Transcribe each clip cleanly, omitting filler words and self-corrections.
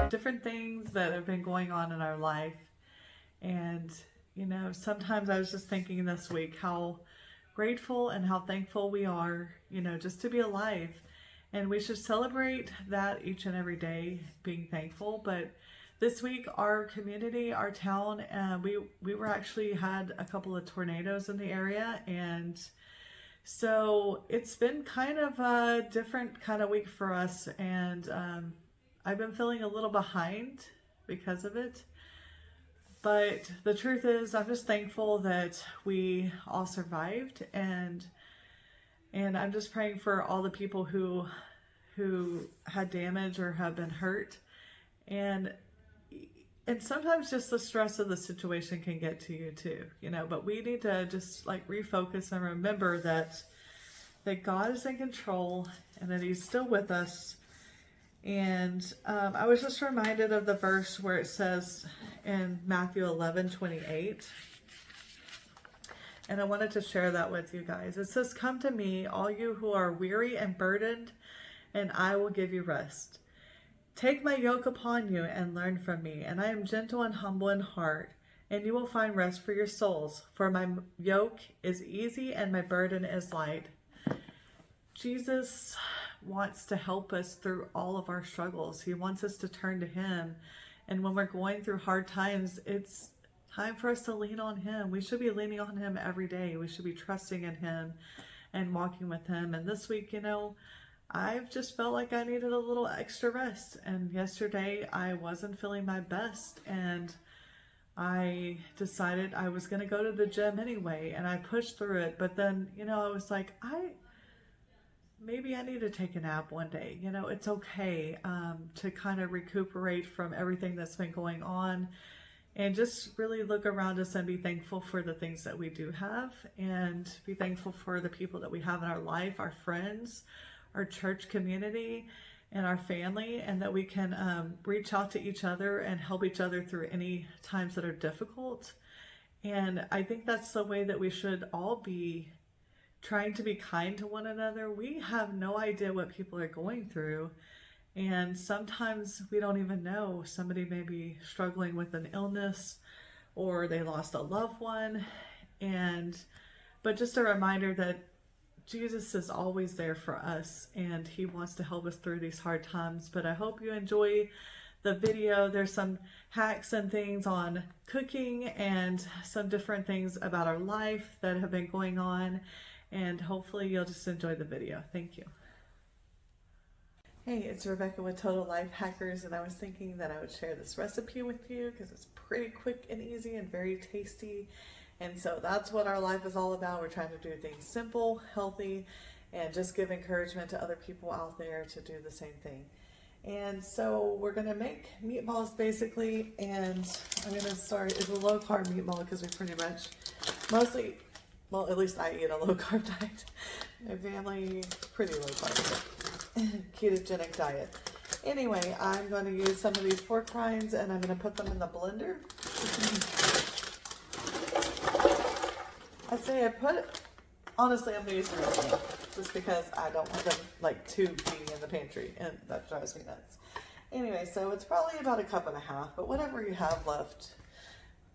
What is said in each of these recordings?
different things that have been going on in our life. And, sometimes I was just thinking this week how grateful and how thankful we are, just to be alive. And we should celebrate that each and every day, being thankful. But this week, our community, our town, we were actually had a couple of tornadoes in the area. And so it's been kind of a different kind of week for us. And I've been feeling a little behind because of it. But the truth is, I'm just thankful that we all survived, and I'm just praying for all the people who had damage or have been hurt, and sometimes just the stress of the situation can get to you too, But we need to just refocus and remember that God is in control and that He's still with us. And I was just reminded of the verse where it says in Matthew 11:28, and I wanted to share that with you guys. It says, "Come to me, all you who are weary and burdened, and I will give you rest. Take my yoke upon you and learn from me, and I am gentle and humble in heart, and you will find rest for your souls. For my yoke is easy and my burden is light." Jesus wants to help us through all of our struggles. He wants us to turn to Him. And when we're going through hard times, it's time for us to lean on Him. We should be leaning on Him every day. We should be trusting in Him and walking with Him. And this week, I've just felt like I needed a little extra rest. And yesterday I wasn't feeling my best. And I decided I was going to go to the gym anyway. And I pushed through it. But then, I was like, maybe I need to take a nap one day. It's okay to kind of recuperate from everything that's been going on, and just really look around us and be thankful for the things that we do have, and be thankful for the people that we have in our life, our friends, our church community, and our family, and that we can reach out to each other and help each other through any times that are difficult. And I think that's the way that we should all be, trying to be kind to one another. We have no idea what people are going through, and sometimes we don't even know. Somebody may be struggling with an illness, or they lost a loved one, but just a reminder that Jesus is always there for us, and He wants to help us through these hard times. But I hope you enjoy the video. There's some hacks and things on cooking and some different things about our life that have been going on. And hopefully you'll just enjoy the video. Thank you. Hey, it's Rebecca with Total Life Hackers, and I was thinking that I would share this recipe with you because it's pretty quick and easy and very tasty. And so that's what our life is all about. We're trying to do things simple, healthy, and just give encouragement to other people out there to do the same thing. And so we're going to make meatballs basically, and I'm going to start, it's a low carb meatball because we pretty much mostly, well, at least I eat a low carb diet. My family, pretty low carb, ketogenic diet. Anyway, I'm going to use some of these pork rinds, and I'm going to put them in the blender. Honestly, I'm going to use the rest of them, just because I don't want them too being in the pantry, and that drives me nuts. Anyway, so it's probably about 1.5 cups, but whatever you have left,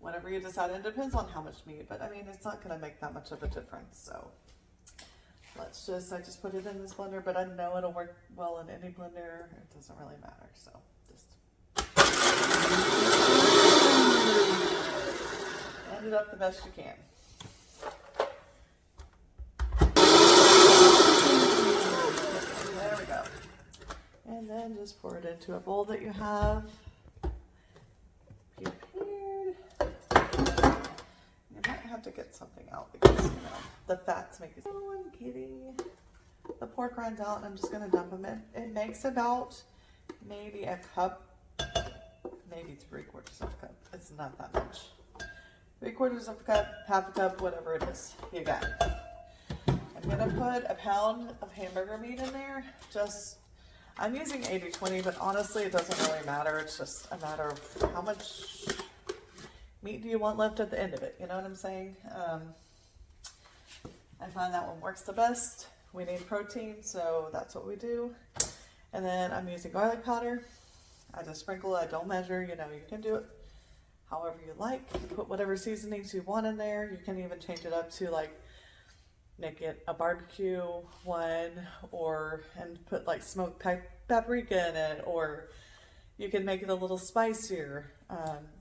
whatever you decide, it depends on how much meat, but I mean, it's not going to make that much of a difference. So I just put it in this blender, but I know it'll work well in any blender. It doesn't really matter. So just blend it up the best you can. There we go. And then just pour it into a bowl that you have. Have to get something out because the fats make it. Oh, I'm getting the pork rinds out, and I'm just going to dump them in. It makes about maybe a cup, maybe 3/4 of a cup. It's not that much. 3/4 of a cup, half a cup, whatever it is you got. I'm going to put 1 pound of hamburger meat in there. I'm using 80/20, but honestly it doesn't really matter. It's just a matter of how much meat do you want left at the end of it? You know what I'm saying? I find that one works the best. We need protein, so that's what we do. And then I'm using garlic powder. I just sprinkle it. I don't measure. You know, you can do it however you like. You put whatever seasonings you want in there. You can even change it up to like make it a barbecue one, or and put like smoked paprika in it, or you can make it a little spicier.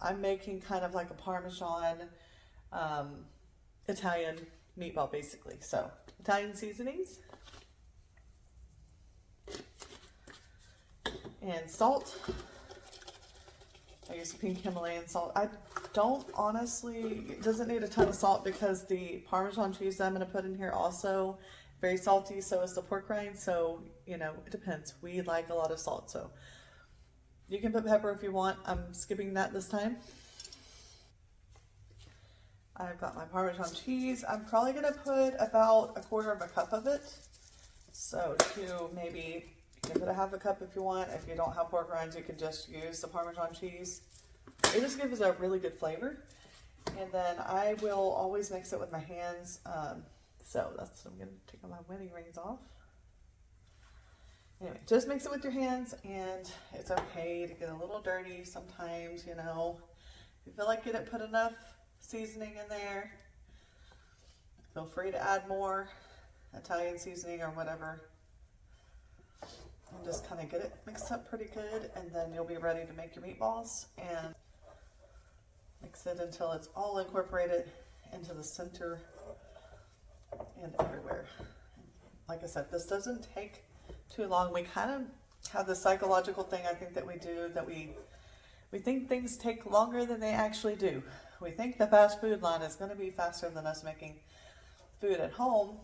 I'm making kind of like a Parmesan Italian meatball basically. So Italian seasonings and salt. I use pink Himalayan salt. I don't honestly, it doesn't need a ton of salt because the Parmesan cheese that I'm going to put in here also very salty, so is the pork rind. So, you know, it depends. We like a lot of salt, so you can put pepper if you want. I'm skipping that this time. I've got my Parmesan cheese. I'm probably going to put about 1/4 cup of it. So to maybe, you can put a 1/2 cup if you want. If you don't have pork rinds, you can just use the Parmesan cheese. It just gives it a really good flavor. And then I will always mix it with my hands. So that's what I'm going to take my wedding rings off. Anyway, just mix it with your hands, and it's okay to get a little dirty sometimes, you know. If you feel like you didn't put enough seasoning in there, feel free to add more Italian seasoning or whatever. And just kind of get it mixed up pretty good, and then you'll be ready to make your meatballs. And mix it until it's all incorporated into the center and everywhere. Like I said, this doesn't take too long. We kind of have the psychological thing I think that we do, that we think things take longer than they actually do. We think the fast food line is going to be faster than us making food at home.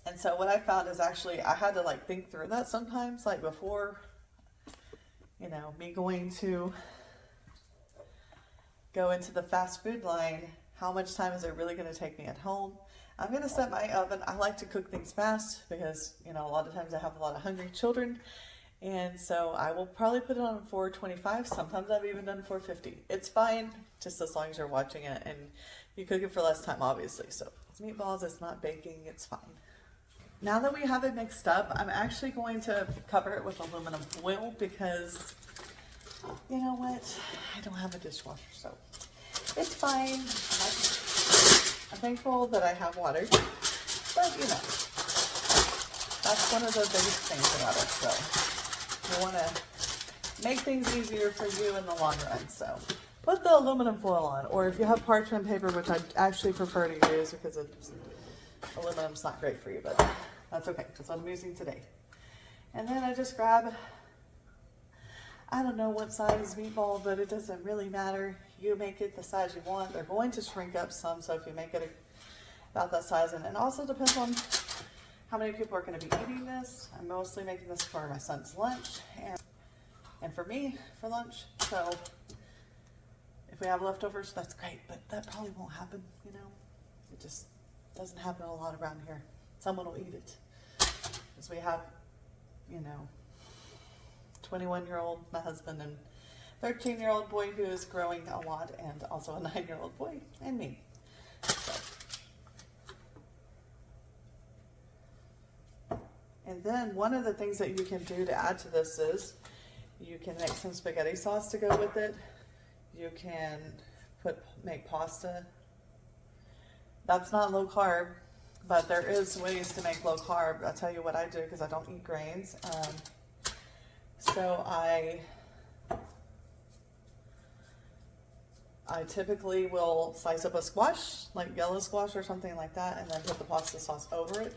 And so what I found is actually I had to like think through that sometimes, like before, you know, me going to go into the fast food line, how much time is it really going to take me at home? I'm going to set my oven. I like to cook things fast because, you know, a lot of times I have a lot of hungry children. And so I will probably put it on 425. Sometimes I've even done 450. It's fine, just as long as you're watching it and you cook it for less time, obviously. So it's meatballs, it's not baking, it's fine. Now that we have it mixed up, I'm actually going to cover it with aluminum foil because, you know what, I don't have a dishwasher, so it's fine. I'm thankful that I have water, but you know, that's one of the biggest things about it. So you want to make things easier for you in the long run. So put the aluminum foil on, or if you have parchment paper, which I actually prefer to use because aluminum's not great for you, but that's okay. That's what I'm using today. And then I just grab, I don't know what size meatball, but it doesn't really matter. You make it the size you want. They're going to shrink up some, so if you make it about that size, and it also depends on how many people are going to be eating this. I'm mostly making this for my son's lunch and for me for lunch. So if we have leftovers, that's great, but that probably won't happen, you know. It just doesn't happen a lot around here. Someone will eat it. Because we have, you know, 21-year-old, my husband, and 13-year-old boy who is growing a lot, and also a 9-year-old boy, and me. So. And then one of the things that you can do to add to this is you can make some spaghetti sauce to go with it. You can make pasta. That's not low carb, but there is ways to make low carb. I'll tell you what I do because I don't eat grains. So I typically will slice up a squash, like yellow squash or something like that, and then put the pasta sauce over it.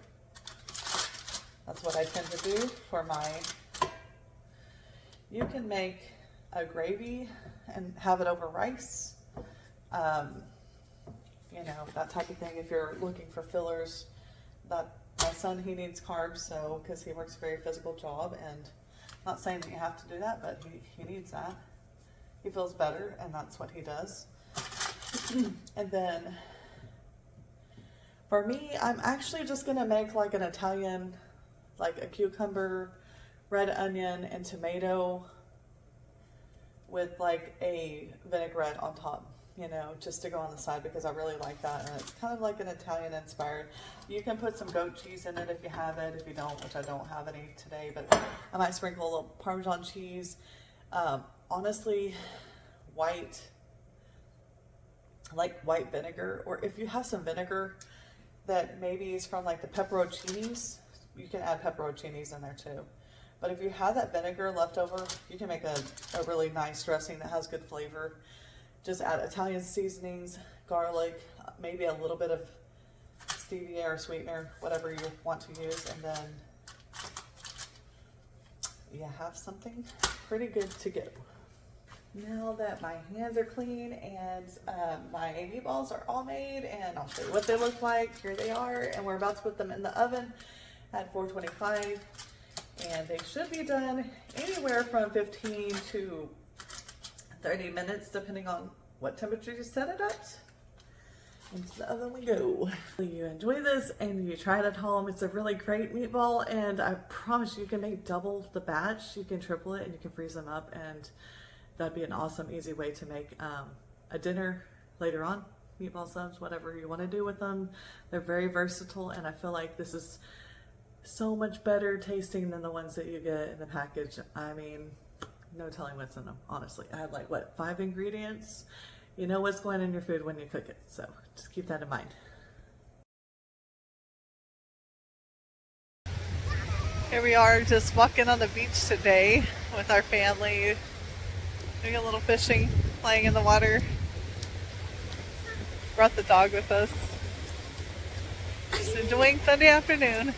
That's what I tend to do for my, you can make a gravy and have it over rice. You know, that type of thing. If you're looking for fillers, that my son, he needs carbs, so because he works a very physical job, and I'm not saying that you have to do that, but he needs that. He feels better, and that's what he does. And then for me, I'm actually just gonna make like an Italian, like a cucumber, red onion, and tomato with like a vinaigrette on top, you know, just to go on the side because I really like that. And it's kind of like an Italian inspired. You can put some goat cheese in it if you have it. If you don't, which I don't have any today, but I might sprinkle a little Parmesan cheese. Honestly, white, like white vinegar, or if you have some vinegar that maybe is from like the pepperoncinis, you can add pepperoncinis in there too. But if you have that vinegar left over, you can make a really nice dressing that has good flavor. Just add Italian seasonings, garlic, maybe a little bit of stevia or sweetener, whatever you want to use, and then you have something pretty good to go. Now that my hands are clean and my meatballs are all made, and I'll show you what they look like. Here they are, and we're about to put them in the oven at 425, and they should be done anywhere from 15 to 30 minutes, depending on what temperature you set it at. Into the oven we go. You enjoy this and you try it at home. It's a really great meatball, and I promise you can make double the batch. You can triple it and you can freeze them up, and that'd be an awesome, easy way to make a dinner later on. Meatball subs, whatever you want to do with them. They're very versatile, and I feel like this is so much better tasting than the ones that you get in the package. I mean, no telling what's in them, honestly. I had like, what, 5 ingredients? You know what's going in your food when you cook it, so just keep that in mind. Here we are, just walking on the beach today with our family, doing a little fishing, playing in the water. Brought the dog with us. Just enjoying Sunday afternoon.